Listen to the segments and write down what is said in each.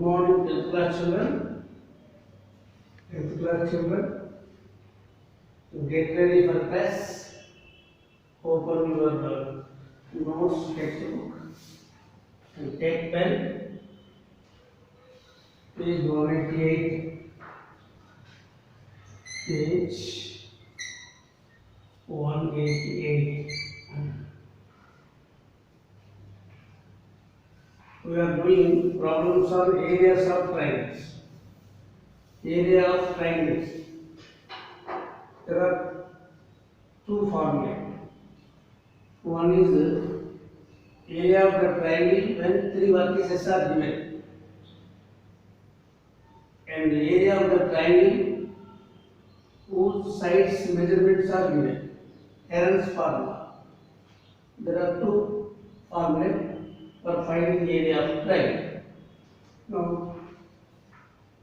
morning, 10th class children. 10th class children, to get ready for class, open your notes textbook and take pen, page 188, page 188. We are doing problems on areas of triangles. Area of triangles. There are two formulae. One is area of the triangle when three vertices are given, and area of the triangle whose sides measurements are given. Heron's formula. There are two formulae for finding area of triangle. Now,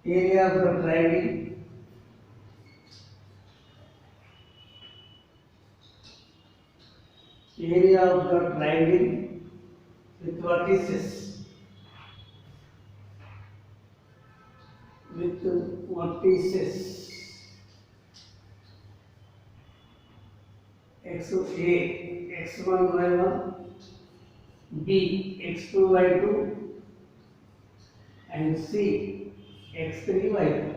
area of the triangle with vertices x1 y1, b x2 y2, and c x3 y3.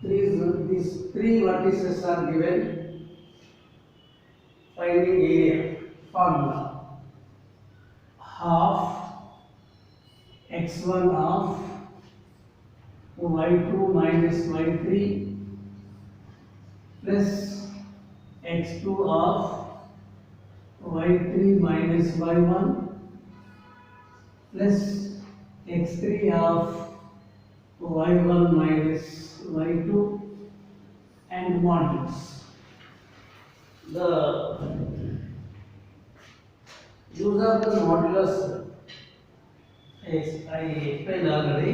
These three vertices are given. Finding area formula: half x1 half y2 minus y3 plus x2 half y3 minus y1 plus x3 half y1 minus y2 and modulus. The use of the modulus, as I explained already,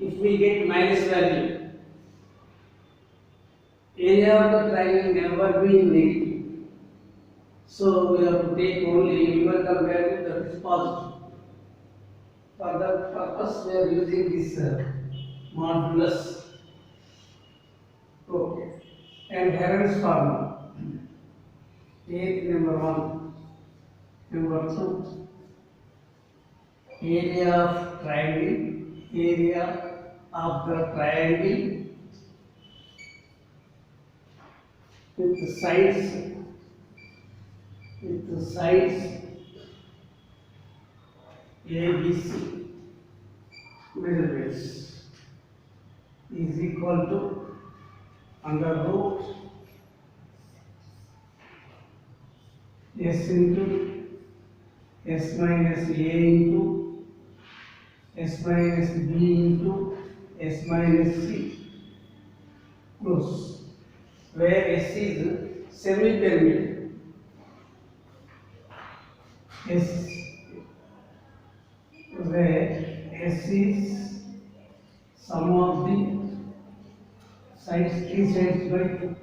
if we get minus value, area of the triangle never be negative. So we have to take only numerical value that is positive. For that purpose, we are using this modulus. Okay. And Heron's formula. Number 1. Number 2. Area of the triangle with the sides ABC measurements is equal to under root s into s minus a into s minus b into s minus c close, where s is semi-perimeter. Where S is sum of the sides, three sides by 2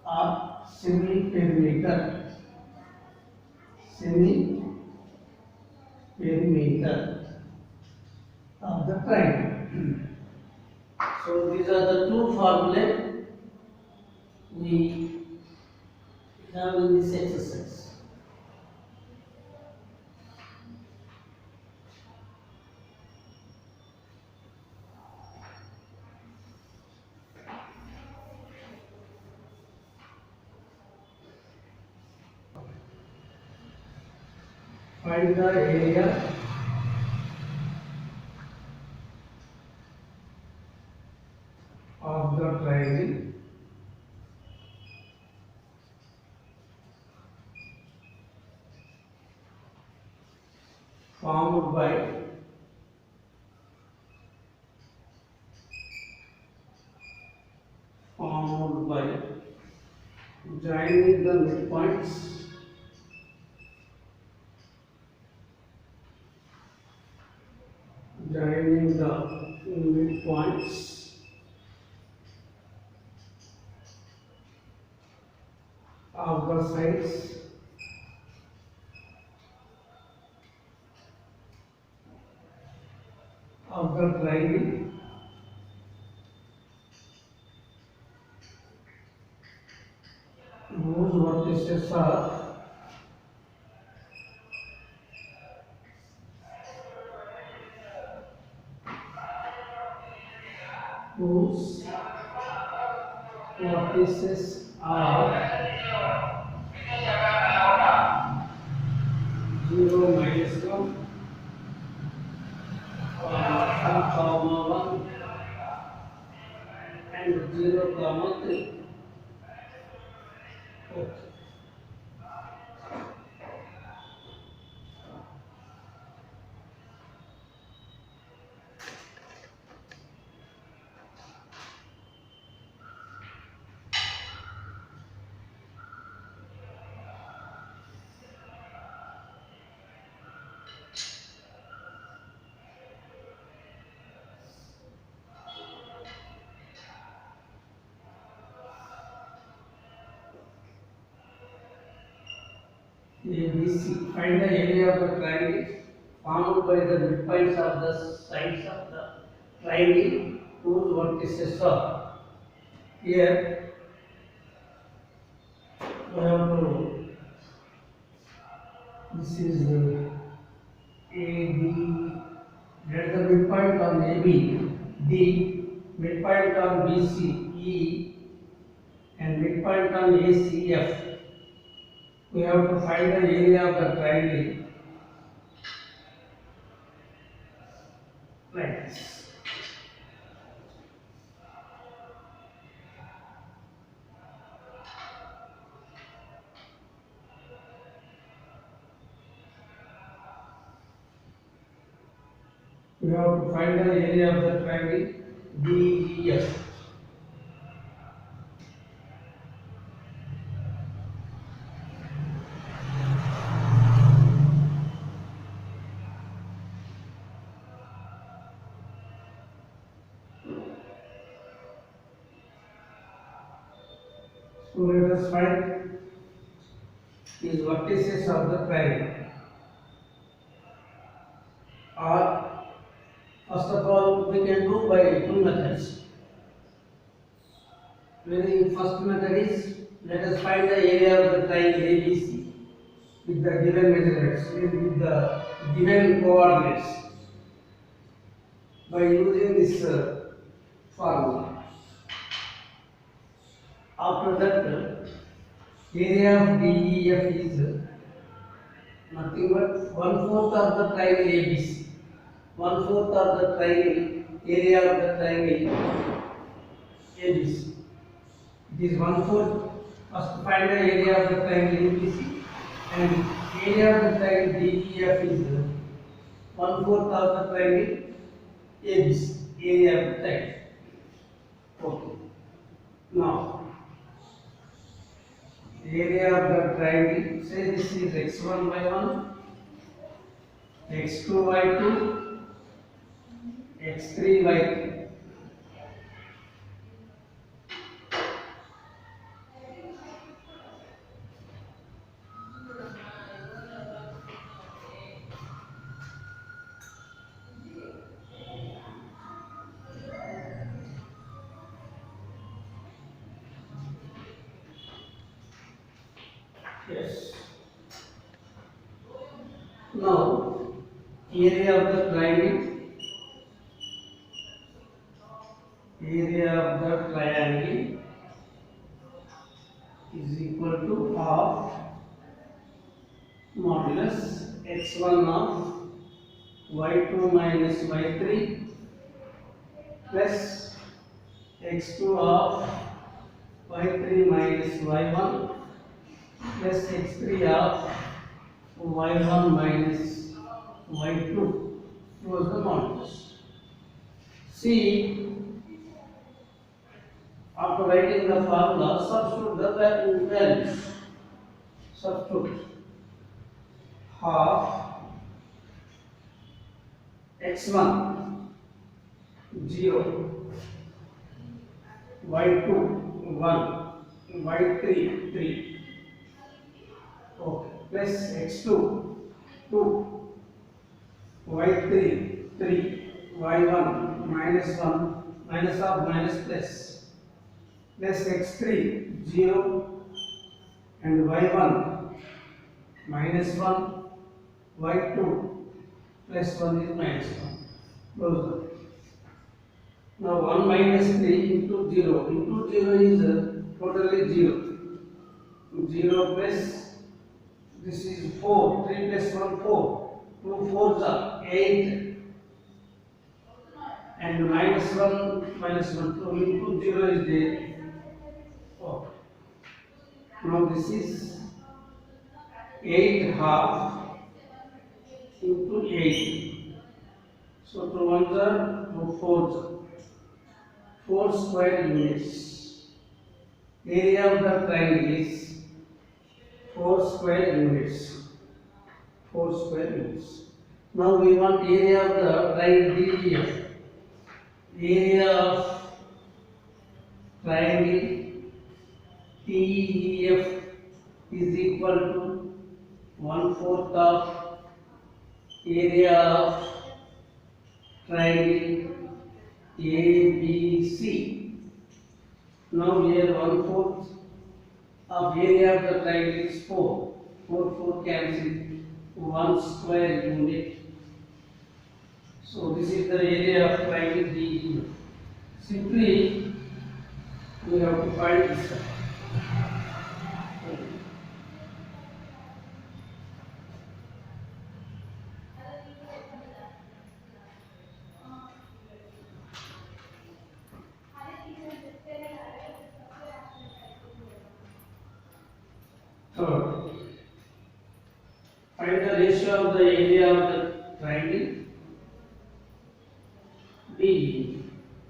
are semi-perimeter of the triangle. So these are the two formulae we have in this exercise. Find the area of the triangle formed by joining the midpoints of the sides triangle whose vertices are whose vertices are 0, -1, 2, 1 and 0, 3. Okay. ABC. Find the area of the triangle formed by the midpoints of the sides of the triangle whose vertices are. Here we have to. This is AB. That is the midpoint on AB. D. Midpoint on BC. E. And midpoint on AC. F. We have to find the area of the triangle like this. We have to find the area of the triangle DEF. So let us find these vertices of the triangle. Or first of all, we can do by two methods. Very first method is, let us find the area of the triangle ABC with the given measurements, with the given coordinates by using this formula. After that, area of DEF is nothing but 1/4 of the triangle ABC. 1/4 of the triangle, area of the triangle ABC. It is 1/4. First find the area of the triangle ABC, and area of the triangle DEF is 1/4 of the triangle ABC. Area of the triangle. Okay. Now, area of the triangle, say this is x1 by 1, x2 by 2, x3 by 3. Yes. Now, area of the triangle is equal to half modulus x1 of y2 minus y3 plus x2 of y3 minus y1 plus x3 of y1 minus y2 was the modulus. See, after writing the formula, substitute the values. Substitute half x1 0, y2 1, y3 3. Okay. Plus x2 2, y3 3, y1 minus 1 minus of minus plus x3 0 and y1 minus 1 y2 plus 1 is minus 1. Close the. Now 1 minus 3 into 0 is totally 0. 0 plus this is 4. 3 plus 1 4. 2 4s are 8 and minus 1 so into 0 is there. 4. Now this is 8 half into 8. So 2 ones are 2 fours are 4 square units. Area of the triangle is 4 square units. 4 square units. Now we want area of the triangle DEF. Area of triangle TEF is equal to 1/4 of area of triangle ABC. Now here 1/4 of area of the triangle is 4. 4 cancel. 1 square unit. So this is the area of triangle DEF. Simply we have to find this. Third, find the ratio of the area of the triangle B.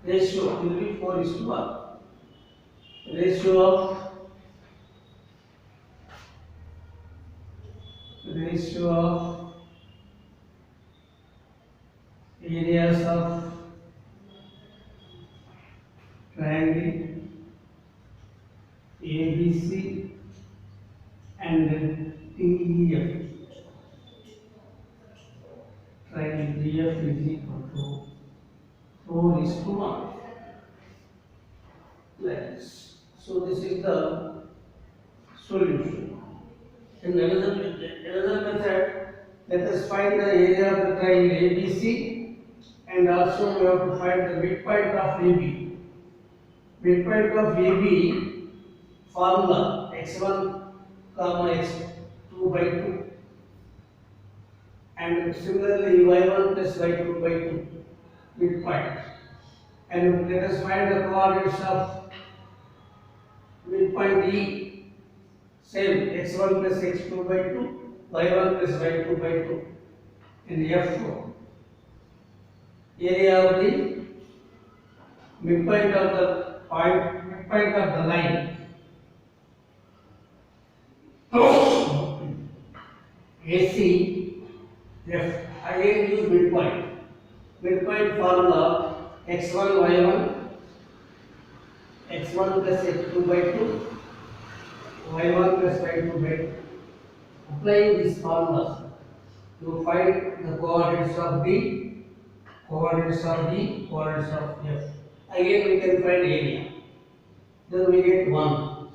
Ratio will be 4:1. Ratio of areas of triangle ABC and TEF. Triangle DF is equal to 4:1. Like this. So this is the solution. In another method, let us find the area of the triangle ABC and also we have to find the midpoint of AB. Midpoint of AB formula x1 comma x2 by 2 and similarly y1 plus y2 by 2 midpoint. And let us find the coordinates of midpoint E. Same x1 plus x2 by 2, y1 plus y2 by 2 and F4. Area of the midpoint of the point, midpoint of the line. AC F. Again use midpoint. Midpoint formula x1 y1 x1 plus x2 by 2 y1 plus y2 by 2. Applying this formula, you find the coordinates of B, coordinates of D, coordinates of F. Again we can find area. Then we get 1.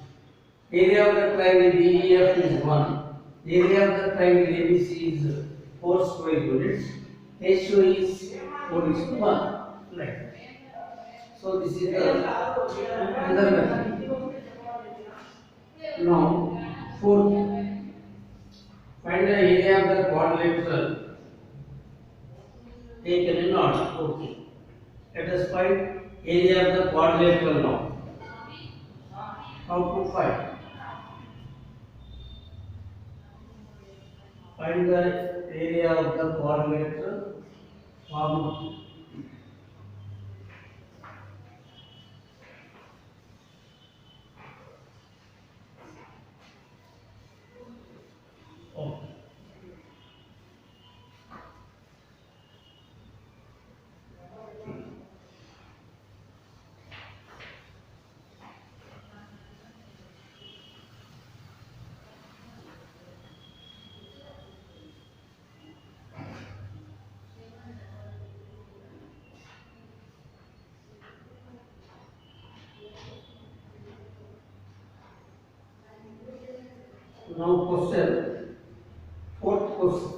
Area of the triangle DEF is 1. Area of the triangle ABC is 4 square units. Ratio is 4:1. Like that. So this is the another method. Now, fourth, find the area of the quadrilateral taken in order. Okay. Let us find area of the quadrilateral now. How to find? Find the area of the quadrilateral formula. Okay. Now question, fourth question.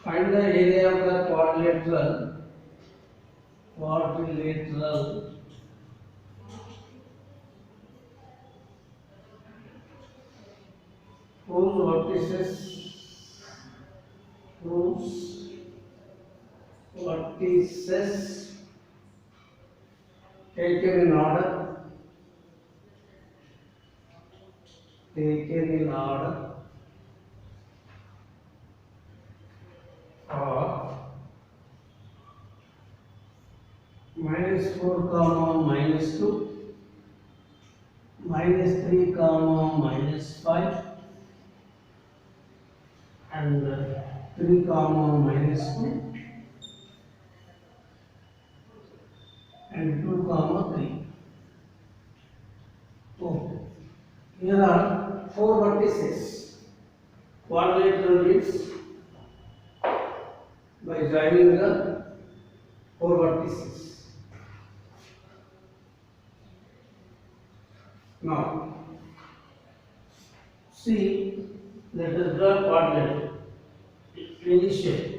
Find the area of the quadrilateral whose vertices taken in order are -4 comma -2, -3 comma -5, and 3 comma -2, and 2 comma 3. Okay. Here are 4 vertices. Quadrilateral means by joining the 4 vertices. Now, see, let us draw quadrilateral. Any shape.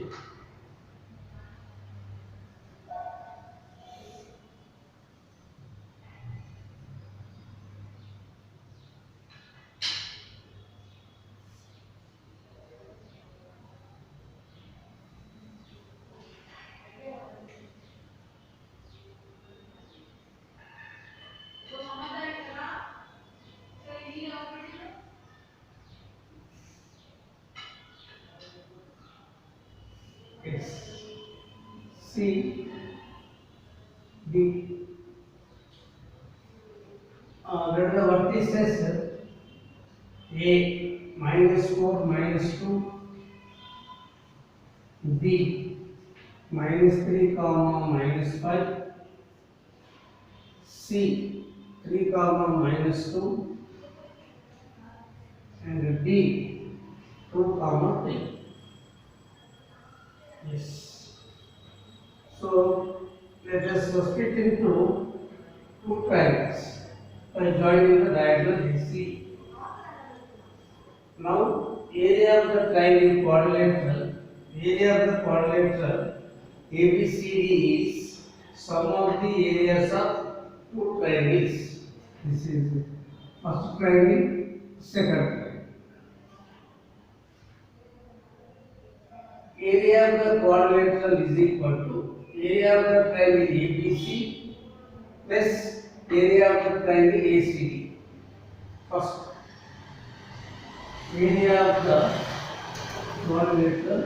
Yes. See, the let the vertices A -4 -2, B -3 comma -5, C 3 comma -2, and D 2 comma 3. Yes. So let us split into 2 triangles by joining the diagonal AC. Now, area of the quadrilateral ABCD is sum of the areas of 2 triangles. This is first triangle, second triangle. Area of the quadrilateral is equal to area of the triangle ABC plus area of the triangle ACD. First, area of the quadrilateral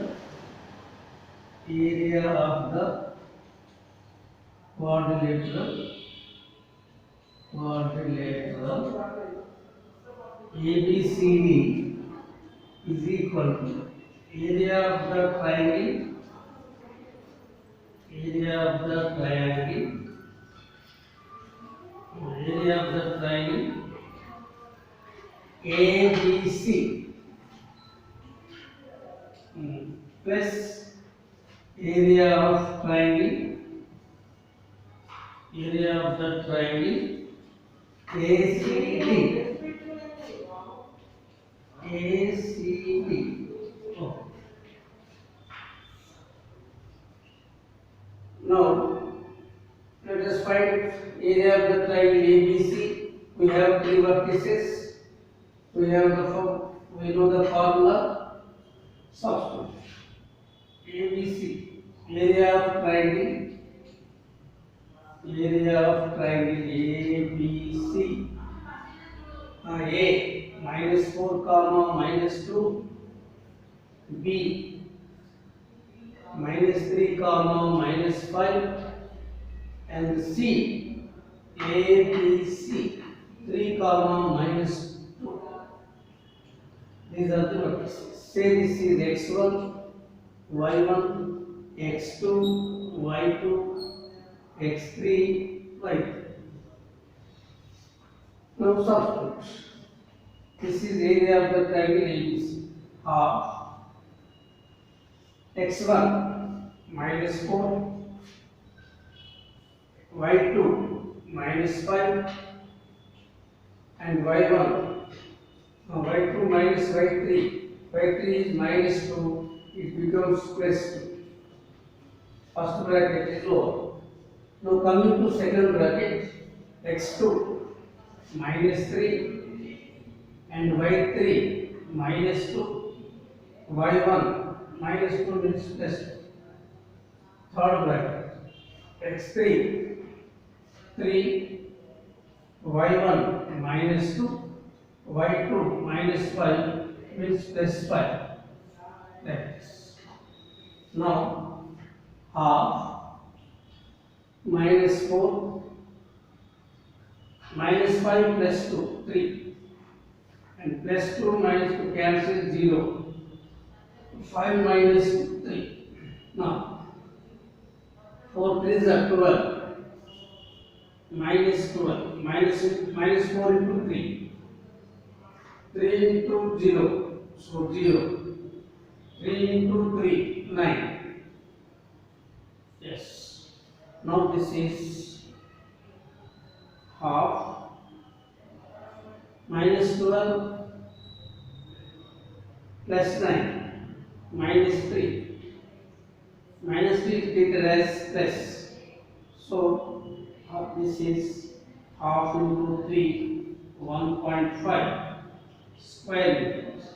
ABCD is equal to area of the triangle ABC plus area of the triangle ACD. Oh. Now let us find area of the triangle ABC. We have 3 vertices. We know the formula. Substitute ABC, area of triangle ABC. A -4 comma -2, B -3 comma -5, and C ABC 3 comma -2. These are the vertices. Say this is x1, y1, x2, y2, x3, y3. Now substitute. This is area of the triangle ABC. Half x1 -4, y2 -5, and y1, y2 minus y3, y3 is minus 2, it becomes plus 2. First bracket is over. Now coming to second bracket, x2 minus 3 and y3 minus 2, y1 minus 2 means plus 2. Third bracket, x3 3, y1 minus 2, y2 minus 5 means plus 5. Like this. Now half minus 4 minus 5 plus 2 3, and plus 2 minus 2 cancel 0, 5 minus 3. Now 4 3 is 12, minus 12, minus 4 into 3, 3 into 0, so 0, 3 into 3, 9. Yes. Now this is half minus 12 plus 9 minus 3. Minus 3 is treated as plus. So this is half into 3, 1.5 square units.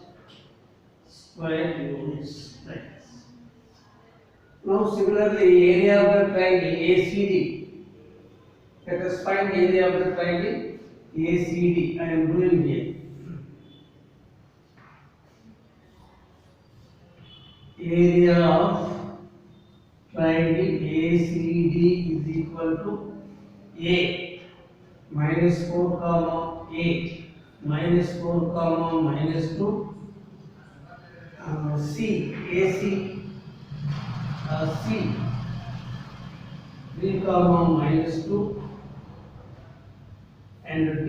Square units. Right. Now similarly, area of the triangle ACD. Let us find area of the triangle ACD. I am doing here. Area of triangle ACD is equal to A minus 4 comma 8 minus 4 comma minus 2 C AC C 3 comma minus 2 and D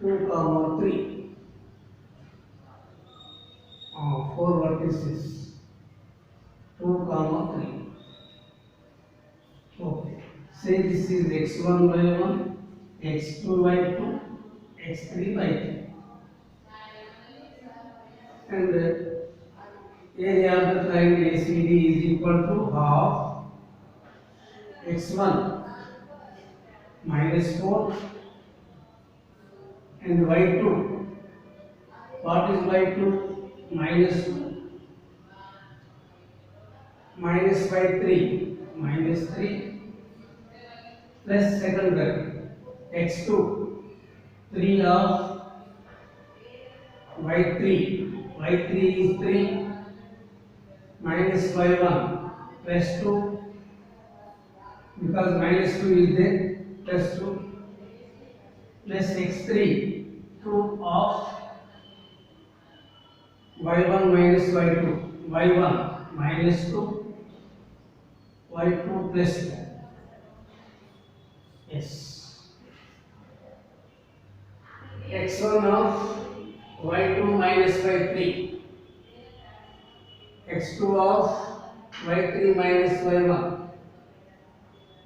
2 comma 3. 4 vertices 2 comma 3. Okay. Say this is x1 by 1, x2 by 2, x3 by 3. And area of the triangle ACD is equal to half x1 minus 4 and y2. What is y2? Minus 2 minus by 3 minus 3 plus second bracket x2 3 of y3. y3 is 3 minus y1 plus 2, because minus 2 is there, plus 2 plus x3 2 of y1 minus y2, y1 minus 2, y2 plus 2. Yes. x1 of y2 minus y3, x2 of y3 minus y1,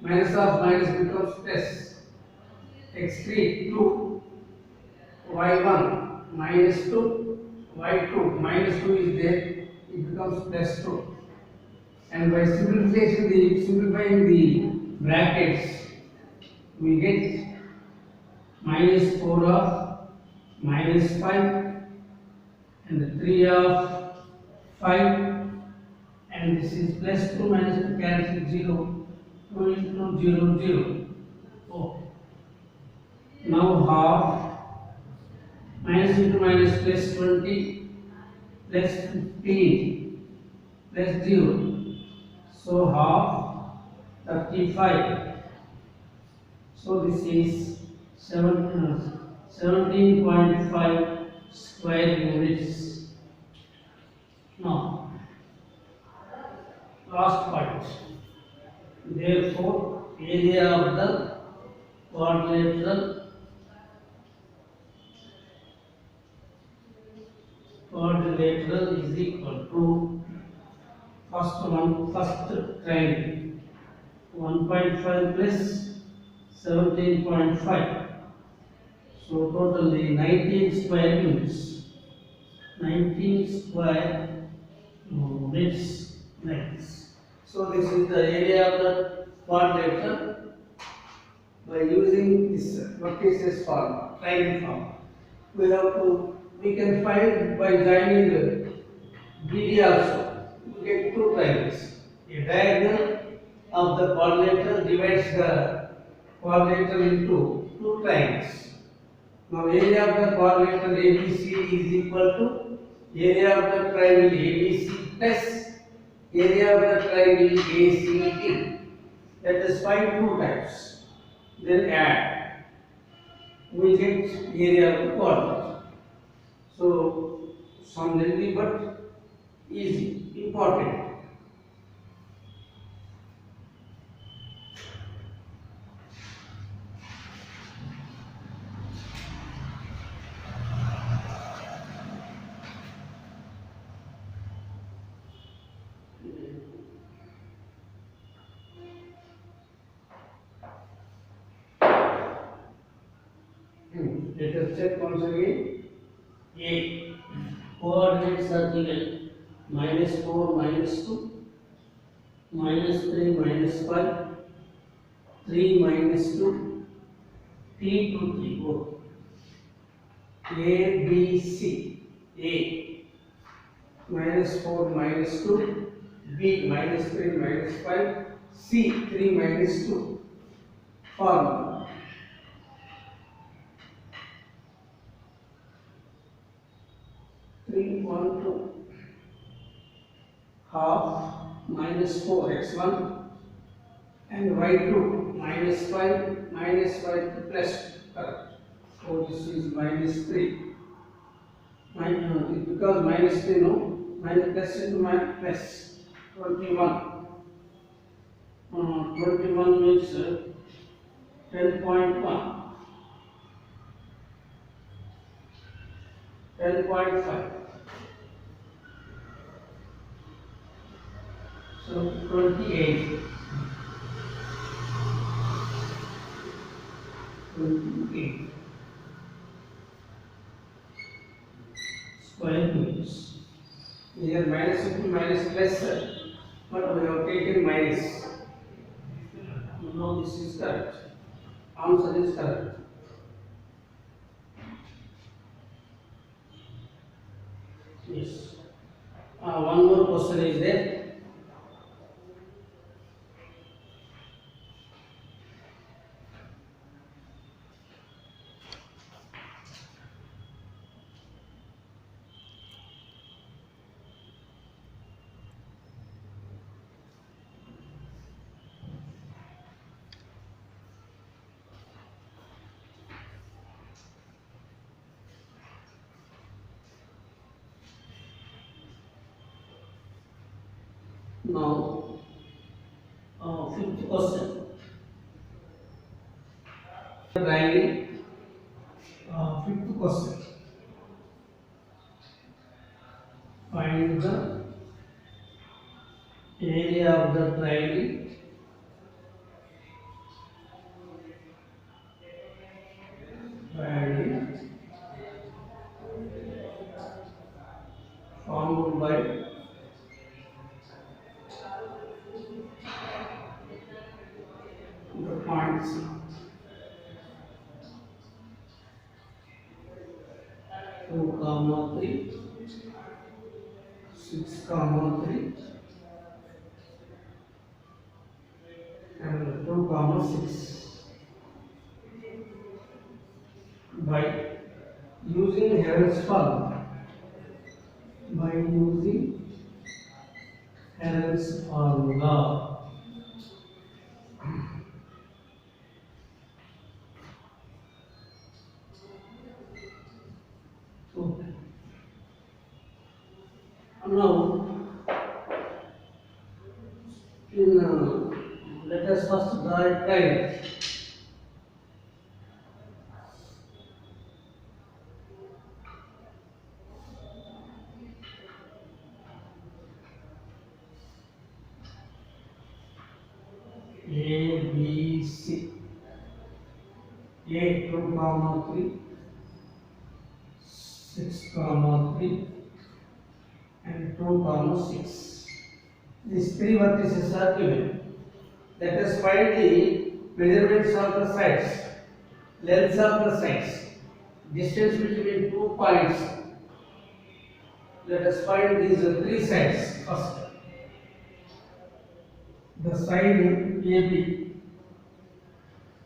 minus of minus becomes plus, x3 2, y1 minus 2, y2 minus 2 is there, it becomes plus 2. And by simplifying the brackets, we get minus 4 of minus 5 and 3 of 5, and this is plus 2 minus 2 cancel 0, 2 into 0, 0. Okay. Now half minus into minus plus 20 plus 15 plus 0. So half 35. So this is 17.5 square units. Now, last point. Therefore, area of the quadrilateral is equal to first triangle 1.5 plus 17.5 So totally 19 square units. 19 square meters. So this is the area of the quadrilateral by using this matrices form, triangle form. We can find by joining the BD also. We get two triangles. A diagonal of the quadrilateral divides the quadrilateral into two triangles. Now area of the quadrilateral ABCD is equal to area of the triangle ABC plus area of the triangle ACD. Let us find two types. Then add. We get area of the quadrant. So some lengthy but easy, important. Let us check once again. A coordinates are given -4, -2, -3, -5, 3, -2, T, 2, 3, go. A, B, C. A -4, -2, B -3, -5, C 3, -2. Formula. 3, 1, 2. Half -4x1 and y2 -5 -5 plus. Correct. So this is -3. Because -3 no, minus plus into minus plus 21. 21 means 10.1, 10.5. So 28. 28 square meters. Here minus into minus plus, but we have taken minus. No, this is correct. Answer is correct. Yes. One more question is there. Now, fifth question. Triangle. Fifth question. Find the area of the triangle. Triangle formed by the points 2, 3, 6, 3 and 2, 6 by using Heron's formula. By using Heron's formula. Okay. Now, let us first draw a triangle. A, B, C. A 2, 3, 6 comma 3 and 2 comma 6. These three vertices are given. Let us find the measurements of the sides, lengths of the sides, distance between 2 points. Let us find these three sides first. The side AB,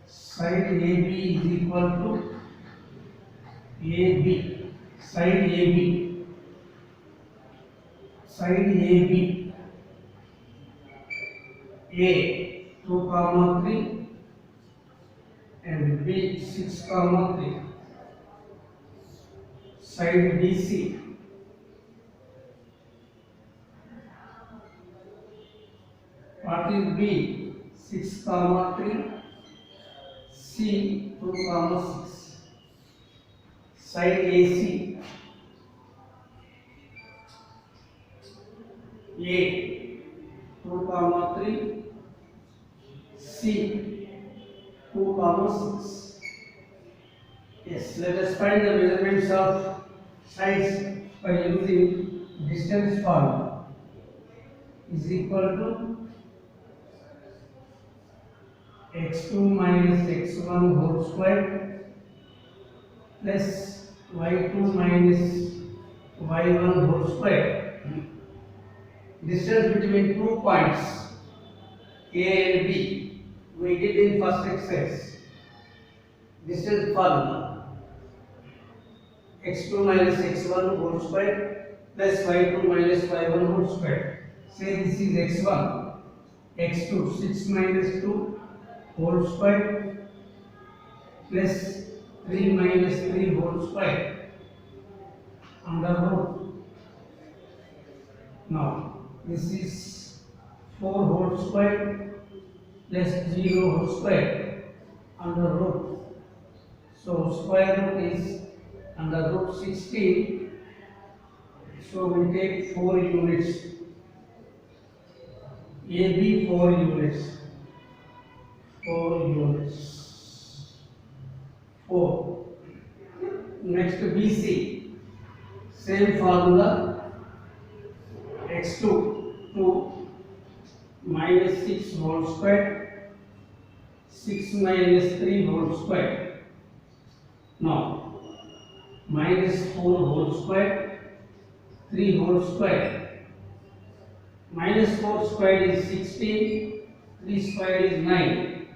side AB is equal to AB, side AB, side AB, A 2 comma 3 and B 6 comma 3. Side BC, what is B? 6 comma 3, C 2 comma 6. Side AC, A 2 comma 3, C 2 comma 6. Yes, let us find the measurements of sides by using distance formula. Is equal to x2 minus x1 whole square plus y2 minus y1 whole square. Distance between 2 points A and B we did in first exercise. Distance formula x2 minus x1 whole square plus y2 minus y1 whole square. Say this is x1, x2 6 minus 2 whole square plus 3 minus 3 whole square under root. Now this is 4 whole square plus 0 whole square under root. So square root is under root 16. So we take 4 units. AB 4 units. 4 units. 4. Next BC. Same formula. X2 2 minus 6 whole square. 6 minus 3 whole square. Now minus 4 whole square. 3 whole square. Minus 4 squared is 16. 3 squared is 9.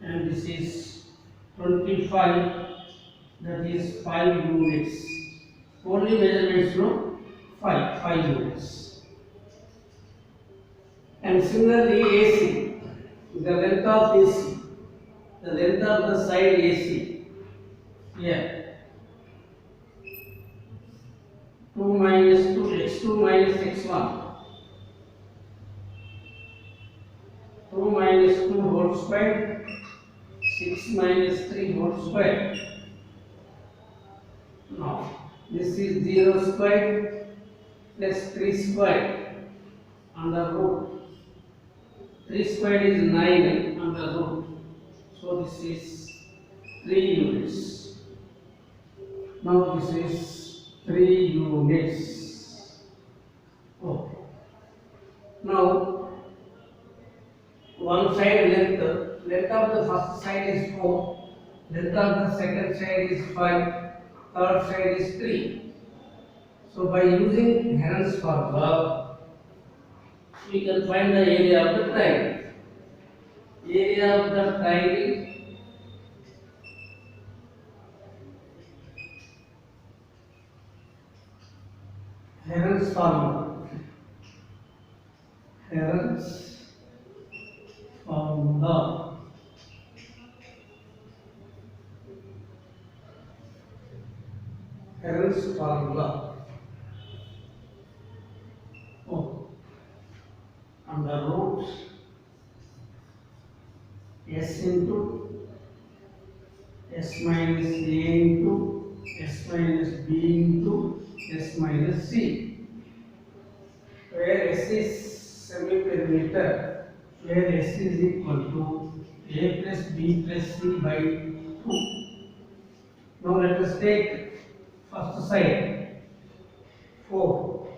And this is 25. That is 5 units. Only measurements no 5 units. And similarly AC, the length of AC, the length of the side AC, here 2 minus 2 x2 minus x1, 2 minus 2 whole square, 6 minus 3 whole square. Now this is 0 square plus 3 square under root. 3 squared is 9 under root. So this is 3 units. Now this is 3 units. Okay. Now one side length of the first side is 4, length of the second side is 5, third side is 3. So by using Heron's formula, we can find the area of the triangle. Area of the triangle Heron's formula. Heron's formula. Heron's formula. Oh. Under root S into S minus A into S minus B into S minus C, where S is semi-perimeter, where S is equal to A plus B plus C by 2. Now let us take First side 4,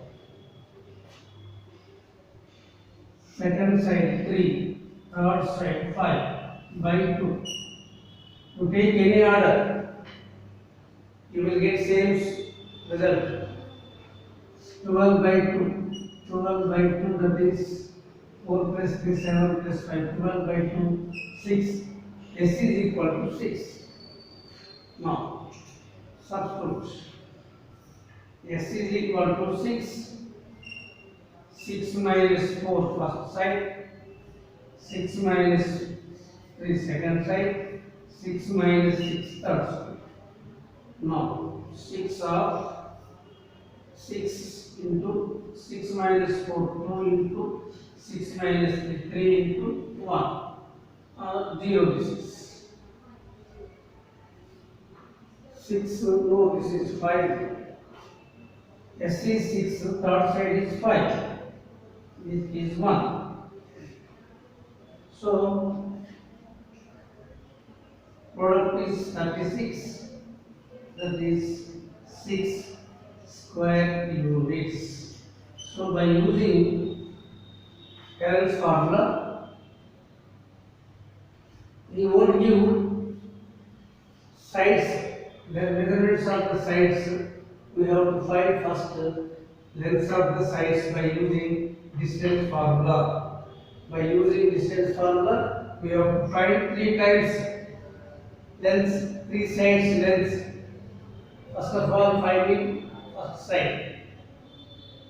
second side 3, third side 5 by 2. To take any order, you will get same result. 12 by 2, 12 by 2, that is 4 plus 3, 7 plus 5, 12 by 2, 6. S is equal to 6. Now, substitute. S is equal to 6. 6 minus 4 first side, 6 minus 3 second side, 6 minus 6 third side. Now, 6 into 6 minus 4, 2 into 6 minus 3 into 1. 0 this is. 6, no, this is 5. S is 6, third side is 5. This is 1. So, product is 36. That is 6 square units. So, by using Carroll's formula, we won't give sides, the measurements of the sides. We have to find first lengths of the sides by using distance formula. By using distance formula, we have to find 3 times lengths, 3 sides lengths. First of all, finding first side,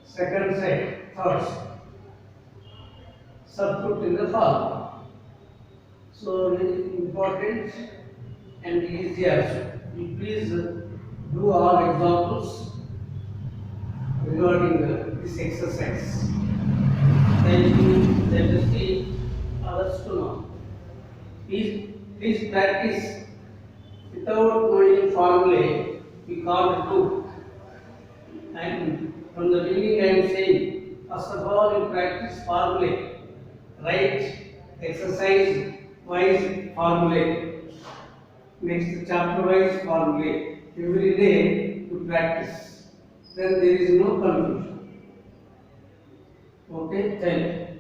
second side, third side. Substitute in the formula. So, it is important and easy also. You please do all examples regarding this exercise. Thank you. Let us see others to know. Please practice without knowing formulae. We can't do. And from the beginning, I am saying, first of all, you practice formulae. Write exercise wise formulae. Next chapter wise formulae. Every day you practice. Then there is no confusion. Okay, thank you.